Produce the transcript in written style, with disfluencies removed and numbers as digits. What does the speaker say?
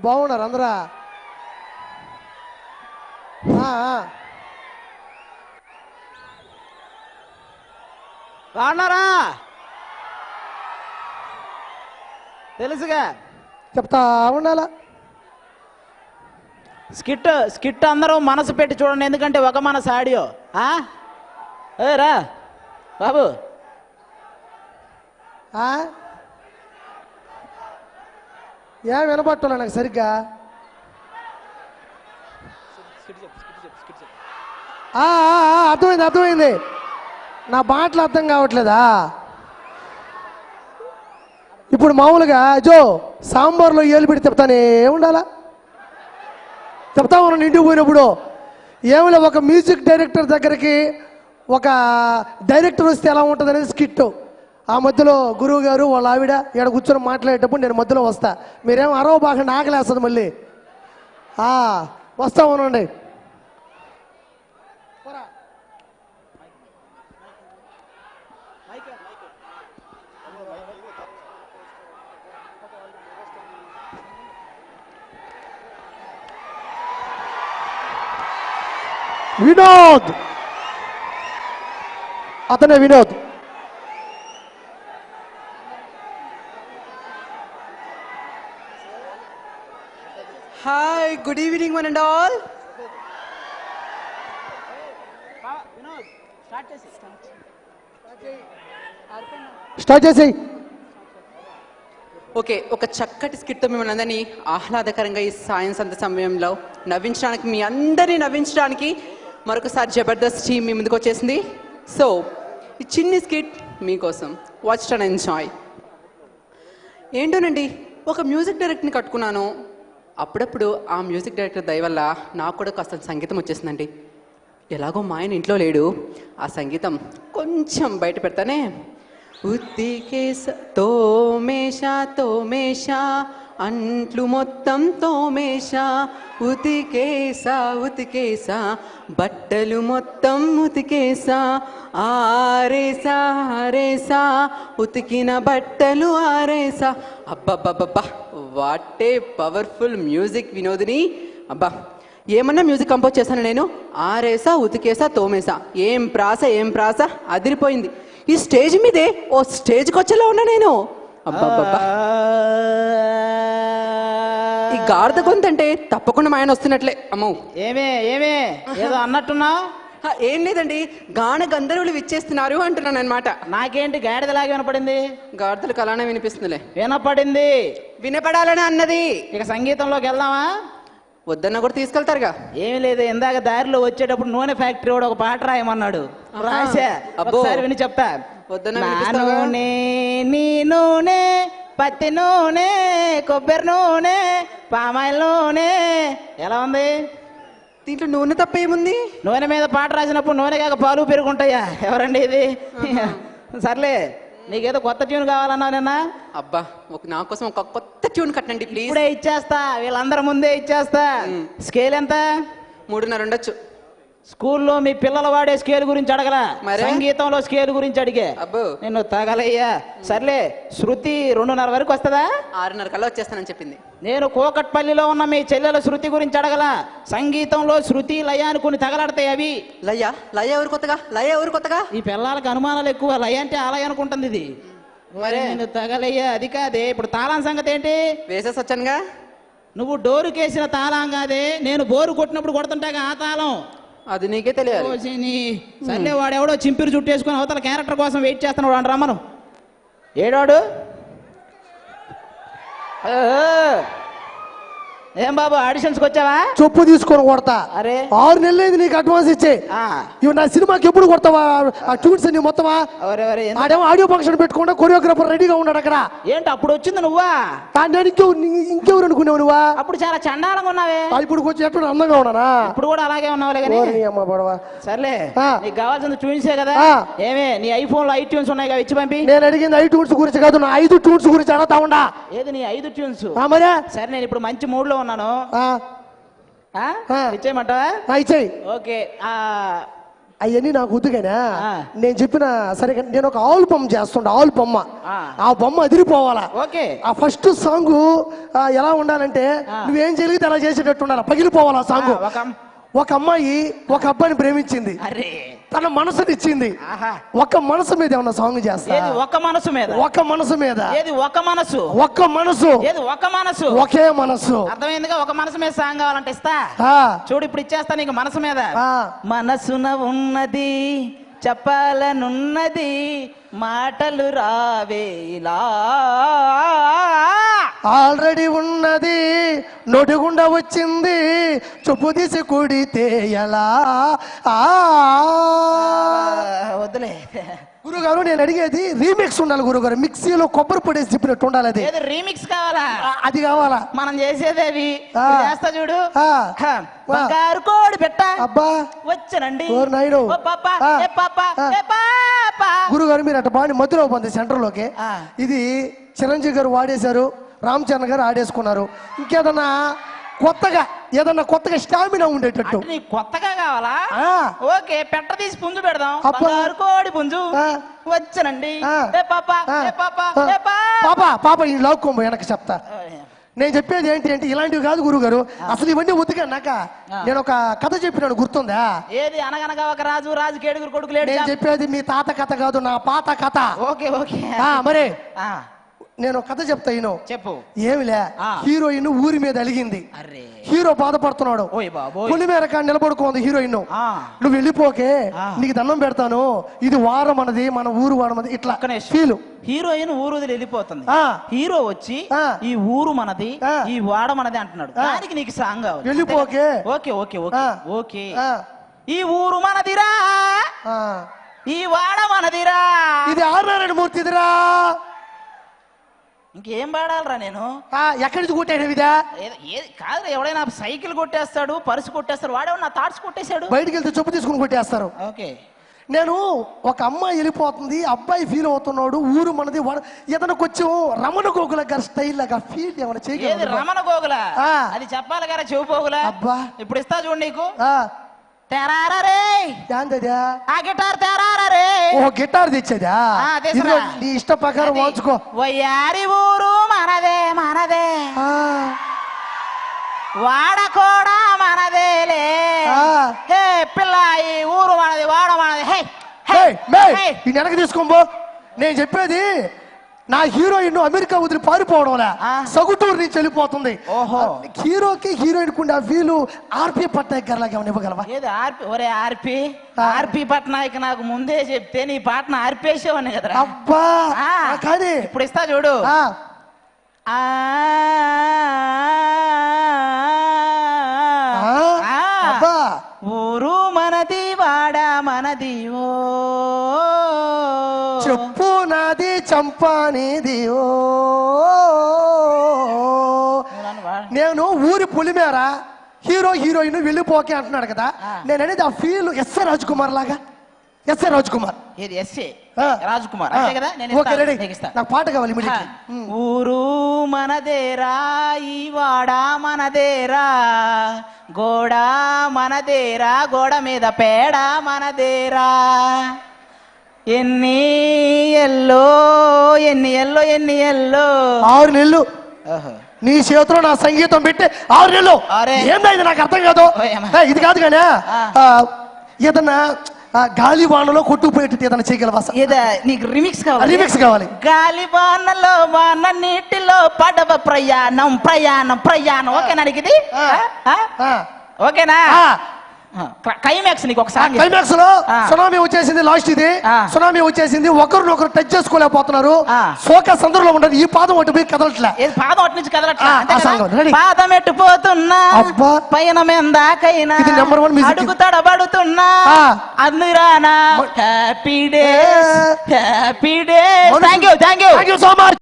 బాగున్నారు అందరా? బాగున్నారా? తెలుసుగా చెప్తా ఉండాలా. స్కిట్ అందరూ మనసు పెట్టి చూడండి, ఎందుకంటే ఒక మనసు ఆడియో. రా బాబు. ఏం వినపట్టున్నా నాకు సరిగ్గా. అర్థమైంది. నా మాటలు అర్థం కావట్లేదా? ఇప్పుడు మామూలుగా సాంబార్లో ఏలు పెట్టి చెప్తానే ఉండాలా. చెప్తా ఉన్నాను ఇంటికి పోయినప్పుడు. ఏమిలే, ఒక మ్యూజిక్ డైరెక్టర్ దగ్గరికి ఒక డైరెక్టర్ వస్తే ఎలా ఉంటుంది అనేది స్కిట్. ఆ మధ్యలో గురువు గారు వాళ్ళ ఆవిడ ఇక్కడ కూర్చొని మాట్లాడేటప్పుడు నేను మధ్యలో వస్తా. మీరేమో అరవ బాగా ఆకలేస్తుంది మళ్ళీ. వస్తా ఉనండి. వినోద్, అతనే Vinod. Hi, good evening one and all. Start చేసేయి. ఓకే, ఒక చక్కటి స్కిట్తో మిమ్మల్ని అందరినీ ఆహ్లాదకరంగా ఈ సాయం సంత సమయంలో నవ్వించడానికి, మీ అందరినీ నవ్వించడానికి మరొకసారి జబర్దస్త్ టీమ్ మీ ముందుకు వచ్చేసింది. సో ఈ చిన్ని స్కిట్ మీకోసం. Watch and enjoy. ఏంటోనండి, ఒక మ్యూజిక్ డైరెక్టర్ని కట్టుకున్నాను. అప్పుడప్పుడు ఆ మ్యూజిక్ డైరెక్టర్ దయ వల్ల నాకు కూడా కాస్త సంగీతం వచ్చేసిందండి. ఎలాగో మా ఆయన ఇంట్లో లేడు, ఆ సంగీతం కొంచెం బయట పెడతానే. ఉతికేస తోమేషా తోమేషా, అంట్లు మొత్తం తోమేషా. ఉతికేసా ఉతికేసా, బట్టలు మొత్తం ఉతికేసా. ఆరేసా ఆరేసా, ఉతికిన బట్టలు ఆరేసా. అబ్బబ్బబ్బబ్బా, what a powerful music Vinodini. అబ్బా, ఏమన్నా మ్యూజిక్ కంపోజ్ చేశాను నేను. ఆరేసా ఉతికేసా తోమేసా. ఏం ప్రాస అదిరిపోయింది. ఈ స్టేజ్ మీదే ఓ స్టేజ్కి వచ్చేలా ఉన్నా నేను. అబ్బాబ్బా, ఈ గాడిద గొంతంటే తప్పకుండా మా ఆయన వస్తున్నట్లే. అమ్మో, ఏమే ఏదో అన్నట్టున్నావు. ఏం లేదండి, గాన గంధర్వులు విచ్చేస్తున్నారు అంటున్నాను అనమాట. నాకేంటి గాడిదలాగా వినపడింది? గాడిదలకు అలానే వినిపిస్తుందిలే. వినపడింది, వినపడాలని అన్నది. ఇక సంగీతంలోకి వెళ్దామా? వద్దన్నా కూడా తీసుకెళ్తారుగా. ఏమి లేదు, ఇందాక దారిలో వచ్చేటప్పుడు నూనె ఫ్యాక్టరీ వాడు ఒక పాట రాయమన్నాడు, రాసా. ఒకసారి విని చెప్తా. నూనె, నీ నూనె, పత్తి నూనె, కొబ్బరి నూనె, పామాయిల్ నూనె. ఎలా ఉంది? దీంట్లో నూనె తప్ప ఏముంది? నూనె మీద పాట రాసినప్పుడు నూనె కాక పాలు పెరుగుంటాయా? ఎవరండి ఇది? సర్లే, నీకేదో కొత్త ట్యూన్ కావాలన్నా నిన్న. అబ్బా, నా కోసం ఒక కొత్త ట్యూన్ కట్టండి ప్లీజ్. ఇప్పుడే ఇచ్చేస్తా, వీళ్ళందరి ముందే ఇచ్చేస్తా. స్కేల్ ఎంత? 3.5 ఉండొచ్చు. స్కూల్లో మీ పిల్లలు వాడే స్కేల్ గురించి అడగలా, సంగీతంలో స్కేల్ గురించి అడిగే. అబ్బో, నిన్ను తగలయ్యా. సర్లే, శృతి 2:30 వరకు వస్తుందా? 6:30 కల్లా వచ్చేస్తానని చెప్పింది. నేను కోకట్పల్లిలో ఉన్న మీ చెల్లెల శృతి గురించి అడగలా. సంగీతంలో శృతి లయ అని కొన్ని తగలాడతాయి. అవి లయ ఎవరు కొత్తగా? ఈ పిల్లలకి అనుమానాలు ఎక్కువ. లయ అంటే ఆలయ అనుకుంటుంది ఇది. నేను తగలయ్యా, అది కాదే. ఇప్పుడు తాళం సంగతి ఏంటి? వేసేసి వచ్చానుగా. నువ్వు డోరుకేసిన తాళం కాదే, నేను బోరు కొట్టినప్పుడు కొడుతుంటాగా ఆ తాళం. అది నీకే తెలియదు. సర్లే, వాడెవడో చింపిరి చుట్టేసుకుని అవతల క్యారెక్టర్ కోసం వెయిట్ చేస్తున్నాడు అని రమ్మను. ఏడాడు? ఏం బాబు, ఆడిషన్స్కి వచ్చావా? చెప్పు తీసుకొని కొడతా. అరే, 6 నెలలు అయింది నీకు అడ్వాన్స్ ఇచ్చే. ఇవి నా సినిమాకి ఎప్పుడు కొడతావా? ఆ ట్యూన్స్ అన్ని మొత్తమా? ఆడేమో ఆడియో ఫంక్షన్ పెట్టుకుంటా కొరియోగ్రాఫర్ రెడీగా ఉన్నాడు అక్కడ. ఏంటి అప్పుడు వచ్చింది నువ్వా? నేను ఇంకెవరు అనుకున్నావు నువ్వా? అప్పుడు చాలా చండాలంగా ఉన్నావే. ఇప్పుడు కొంచెం ఎట్లా అందంగా ఉన్నానా? ఇప్పుడు కూడా అలాగే ఉన్నావులే కానీ. సర్లే, నీకు కావాల్సింది ట్యూన్సే కదా. ఏమే, నీ ఐఫోన్ లో 5 ట్యూన్స్ ఉన్నాయి కదా, ఇచ్చి పంపి. నేను అడిగింది 5 ట్యూన్స్ గురించి కాదు, నా 5 ట్యూన్స్ గురించి అడతా ఉండా. ఏది నీ 5 ట్యూన్స్? మరే సరే, నేను ఇప్పుడు మంచి మూడ్ లో ఉన్నాను. ఇచ్చేయమంటావా? ఇచ్చేయి. ఓకే, అవన్నీ నాకు వద్దుగానే ఆ. నేను చెప్పిన సరే కానీ నేను ఒక ఆల్బమ్ చేస్తుంటా ఆల్బొమ్మ ఆ. ఆ బొమ్మ అదిరిపోవాలా ఓకే ఆ ఫస్ట్ సాంగ్ ఎలా ఉండాలంటే నువ్వేం జరిగితే అలా చేసేటట్టు ఉండాలి పగిలిపోవాలి ఆ సాంగ్ ఒక అమ్మాయి ఒక అబ్బాయిని ప్రేమించింది అరే తన మనసునిచ్చింది ఆహా. ఒక మనసు మీద ఏమన్నా సాంగ్ చేస్తా ఏది ఒక మనసు మీద ఒక మనసు మీద ఏది ఒక మనసు ఒక్క మనసు ఏది ఒక మనసు ఒకే మనసు అర్థమైందిగా ఒక మనసు మీద సాంగ్ కావాలంటే ఇస్తా ఆ, చూడు ఇప్పుడు ఇచ్చేస్తా నీకు మనసు మీద ఆ. మనసున ఉన్నది చెప్పాలనున్నది మాటలు రావేలా ఆల్రెడీ ఉన్నది నొడిగుండా వచ్చింది చెప్పు తీసి కుడితే ఎలా ఆ. వద్దులే గురుగారు నేను అడిగేది రీమిక్స్ ఉండాలి గురుగారు మిక్సీలో కొబ్బరి పొడి వేసి చెప్పినట్టు ఉండాలి అది ఏది రీమిక్స్ కావాలా అది కావాలా మనం చేసేదేవి ఆ. ఇప్పుడు చేస్తా చూడు ఆ. హ. బంగారు కోడి పెట్ట అబ్బా వచ్చనండి ఓరి నాయుడు. ఓ పాప ఆ. ఏ పాప ఆ. ఏ పాప గురుగారు మీరు అట్ట బాగా మధ్యలో పోతుంది సెంటర్లోకి ఆ. ఇది చిరంజీవి గారు వాడేశారు రామ్ చరణ్ గారు ఆడేసుకున్నారు ఇంకేదన్నా కొత్తగా స్టామినా ఉండేటట్టు అంటే నీకు కొత్తగా కావాలా ఆ. ఓకే పెట్ట తీసి పుంజు పెడదాం అబ్బా. బంగారు కోడి పుంజు ఆ. వచ్చనండి ఆ. ఏ పాప ఆ. ఏ పాప ఆ. ఏ పాప పాప ఈ లాక్కోంబో వెనక్కి చెప్తా నేను చెప్పేది ఏంటి అంటే ఇలాంటివి కాదు గురుగారు అసలు ఇవన్నీ ఉతిగా నాక నేను ఒక కథ చెప్పినాను గుర్తుందా ఏది అనగనగా ఒక రాజు రాజు కేడుగురు కొడుకు లేడు నేను చెప్పేది మీ తాత కథ కాదు నా పాత కథ ఓకే ఓకే మరి ఆ, నేను ఒక కథ చెప్తా ఈయన చెప్పు ఏమిలే ఆ. హీరోయిన్ ఊరి మీద అలిగింది అరే హీరో బాధపడుతున్నాడు ఓయ్ బాబోయ్ పొలిమేర కాడ నిలబడుకోంది హీరోయిన్ ఆ. నువ్వు వెళ్ళిపోకే ఆ. నీకు దండం పెడతాను ఇది వారం మనది మన ఊరు వాడమది ఇట్లా ఒక్క నిమిషం. ఫీల్ హీరోయిన్ ఊరు వదిలి వెళ్ళిపోతుంది ఆ. హీరో వచ్చి ఆ. ఈ ఊరు మనది ఆ. ఈ వాడ మనది అంటున్నాడు ఆ. దానికి నీకు సాంగ్ కావాలి వెళ్ళిపోకే. ఓకే ఓకే ఓకే ఆ. ఓకే ఆ. ఈ ఊరు మనదిరా ఆ. ఈ వాడ మనదిరా ఇది ఆర్నారాయణ మూర్తిదిరా ఇంకేం పాడాలరా నేను ఎక్కడి నుంచి కొట్టాడు ఇదా ఏది కాదు ఎవడైనా సైకిల్ కొట్టేస్తాడు పర్సు కొట్టేస్తాడు వాడేమో నా థాట్స్ కొట్టేశాడు బయటికి వెళ్తే చెప్పు తీసుకుని కొట్టేస్తారు ఓకే నేను ఒక అమ్మాయి వెళ్ళిపోతుంది అబ్బాయి ఫీల్ అవుతున్నాడు ఊరు మనది ఏదైనా కొంచెం రమణ గోగుల గారి స్టైల్ లాగా ఫీల్ ఏమైనా ఏది చేయగలరు రమణ గోగుల ఆ. అది చెప్పాలి కదా చెవు పోగులా అబ్బా. ఇప్పుడు ఇస్తా చూడు నీకు ఆ, తెరారా రే ఏందదా ఆ గిటార్ తెరారా రే ఓ గిటార్ తెచ్చేదా ఆ, తెస్తున్నా. ఇదిగో, నీ ఇష్ట ప్రకారం అది వాంచుకో వయ్యారి ఊరు మనదే మనదే ఆ, వాడ కూడా మనదేలే ఆ. హే పిల్ల ఈ ఊరు మనది వాడ మనది హే ఏయ్, మేయ్, ఈ వెనక్కి తీసుకోబో నేను చెప్పేది నా హీరోయిన్ అమెరికా వదిలి పారిపోవడం ఆ. సగుటూరు నుంచి వెళ్ళిపోతుంది ఓహో. హీరోకి హీరోయిన్ కుండే ఆ వీలు ఆర్పి పట్నాయక్ గారు లాగా ఏమైనా ఇవ్వగలవా ఏది ఆర్పి ఒరే ఆర్పి ఆ. ఆర్పి పట్నాయక్ నాకు ముందే చెప్తే నీ పాటను ఆర్పేసేవాడిని కదరా అబ్బా ఆ. కానీ ఇప్పుడు ఇస్తా చూడు ఆ, ఆ ఆ, అబ్బా ఊరు మనది వాడ మనది ఓ చెప్పు నాది చంపానిది ఓ నేను ఊరి పులిమేర హీరోయిన్ వెళ్ళిపోకే అంటున్నాడు కదా ఆ. నేను అనేది ఆ ఫీల్ ఎస్ఆర్ రాజ్ కుమార్ లాగా ఎస్ఆర్ రాజ్ కుమార్ ఏది ఎస్ఏ ఆ. రాజ్ కుమార్ ఆ. అంతే కదా నేను ఓకే, రెడీ. నీకు ఇస్తా. నాకు పాట కావాలి హా. immediately. ఊరు మనదేరా ఈ వాడ మనదేరా గోడ మనదేరా గోడ మీద పేడ మనదేరా ఎన్ని ఎల్లో ఎన్ని ఎల్లో ఎన్ని ఎల్లో 6 నెలలు నీ చేతిలో నా సంగీతం పెట్టి 6 నెలలు అరే. ఏందైంది నాకు అర్థం కాదు ఓయమ్మ. ఇది కాదు కానీ ఆ. ఏదన్నా గాలి వానలో కొట్టుకుపోయేటట్టు ఏదైనా చేయగలవా ఏదా నీకు రిమిక్స్ కావాలి రీమిక్స్ కావాలి గాలి వానలో వాన నీటిలో పడవ ప్రయాణం ప్రయాణం ప్రయాణం ఓకేనా నీకు ఇది ఆ. ఆ. ఓకేనా క్లైమాక్స్ నీకు ఒక సాంగ్ క్లైమాక్స్ లో ఆ. సునామీ వచ్చేసింది లాస్ట్ ఇది ఆ. సునామీ వచ్చేసింది ఒకరినొకరు టచ్ చేసుకోలేకపోతున్నారు ఆ. ఫోకస్ అందరిలో ఉండదు ఈ పాదం ఒకటి పోయి కదలట్లే ఏది పాదం అటు నుంచి కదలట్లా ఆ, అంతే ఆ కదా? Song ready. పాదం ఎట్టుపోతున్నా అబ్బా. పైన మెందాకైనా ఇది number 1 music. అడుగు తడబడుతున్నా ఆ. అందురానా happy days happy days thank you thank you so much